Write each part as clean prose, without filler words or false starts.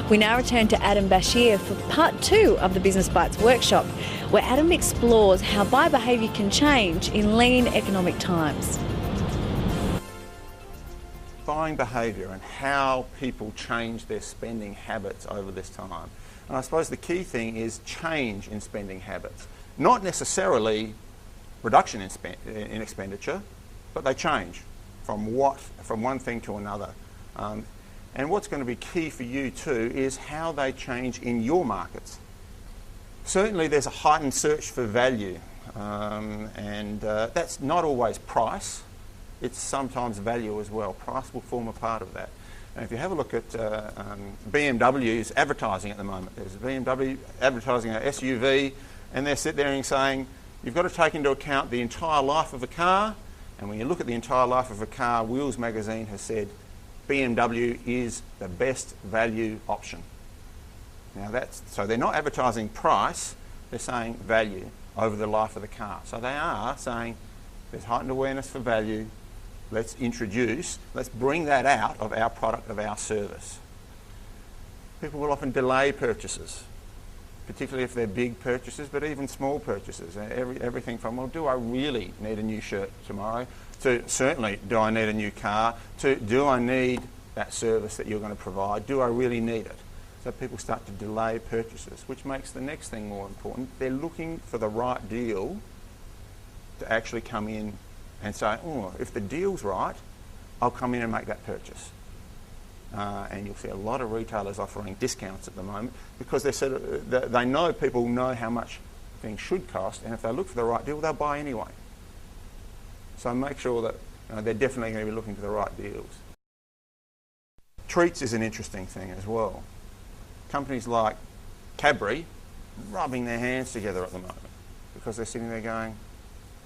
We now return to Adam Basheer for part 2 of the Business Bites workshop, where Adam explores how buyer behaviour can change in lean economic times. Buying behaviour and how people change their spending habits over this time. And I suppose the key thing is change in spending habits. Not necessarily reduction in expenditure, but they change from one thing to another. And what's going to be key for you too is how they change in your markets. Certainly there's a heightened search for value, and that's not always price, it's sometimes value as well. Price will form a part of that. And if you have a look at BMW's advertising at the moment, there's BMW advertising an SUV, and they're sitting there and saying, you've got to take into account the entire life of a car, and when you look at the entire life of a car, Wheels magazine has said BMW is the best value option. Now so they're not advertising price, they're saying value over the life of the car. So they are saying there's heightened awareness for value, let's bring that out of our product, of our service. People will often delay purchases, particularly if they're big purchases, but even small purchases. Everything from, well, do I really need a new shirt tomorrow, to certainly, do I need a new car, to do I need that service that you're going to provide, do I really need it? So people start to delay purchases, which makes the next thing more important. They're looking for the right deal to actually come in and say, oh, if the deal's right, I'll come in and make that purchase. And you'll see a lot of retailers offering discounts at the moment because they know people know how much things should cost, and if they look for the right deal, they'll buy anyway. So make sure that they're definitely going to be looking for the right deals. Treats is an interesting thing as well. Companies like Cadbury rubbing their hands together at the moment because they're sitting there going,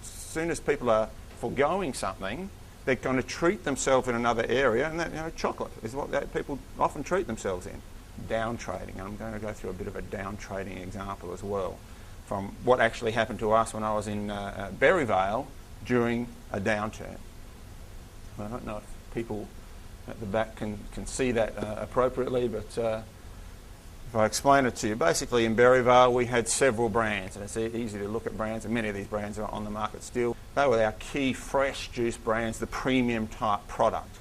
as soon as people are foregoing something, they're going to treat themselves in another area, and that, chocolate is what people often treat themselves in. Down trading. I'm going to go through a bit of a down trading example as well from what actually happened to us when I was in Berryvale during a downturn. I don't know if people at the back can see that appropriately, but if I explain it to you, basically in Berryvale we had several brands, and it's easy to look at brands, and many of these brands are on the market still. They were our key fresh juice brands, the premium type product.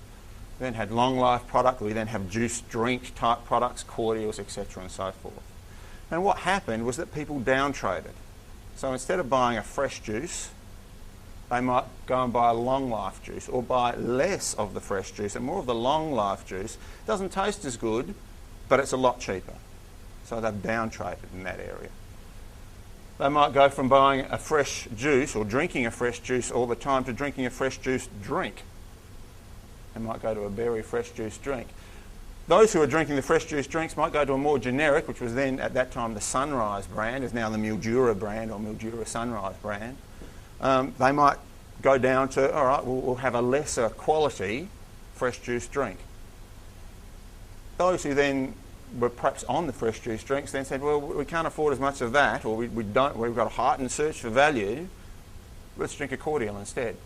We then had long life product, we then have juice drink type products, cordials, etc. and so forth. And what happened was that people down traded. So instead of buying a fresh juice, they might go and buy a long life juice or buy less of the fresh juice and more of the long life juice. It doesn't taste as good, but it's a lot cheaper. So they've down traded in that area. They might go from buying a fresh juice or drinking a fresh juice all the time to drinking a fresh juice drink. They might go to a berry fresh juice drink. Those who are drinking the fresh juice drinks might go to a more generic, which was then at that time the Sunrise brand, is now the Mildura brand or Mildura Sunrise brand. They might go down to, all right, we'll have a lesser quality fresh juice drink. Those who then were perhaps on the fresh juice drinks then said, well, we can't afford as much of that, or we've got a heightened search for value, let's drink a cordial instead.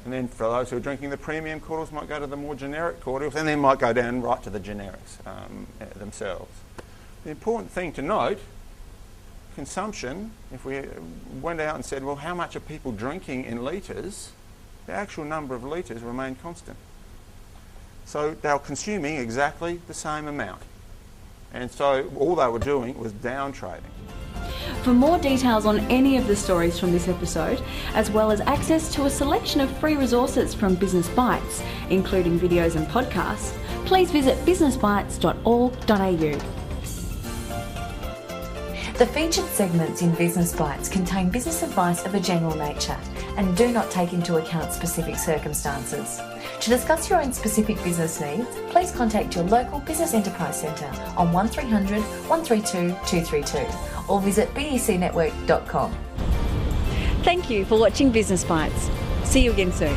And then for those who are drinking the premium cordials might go to the more generic cordials, and then might go down right to the generics themselves. The important thing to note, consumption, if we went out and said, well, how much are people drinking in litres, the actual number of litres remained constant. So they were consuming exactly the same amount. And so all they were doing was down trading. For more details on any of the stories from this episode, as well as access to a selection of free resources from Business Bites, including videos and podcasts, please visit businessbites.org.au. The featured segments in Business Bites contain business advice of a general nature and do not take into account specific circumstances. To discuss your own specific business needs, please contact your local Business Enterprise Centre on 1300 132 232 or visit becnetwork.com. Thank you for watching Business Bites. See you again soon.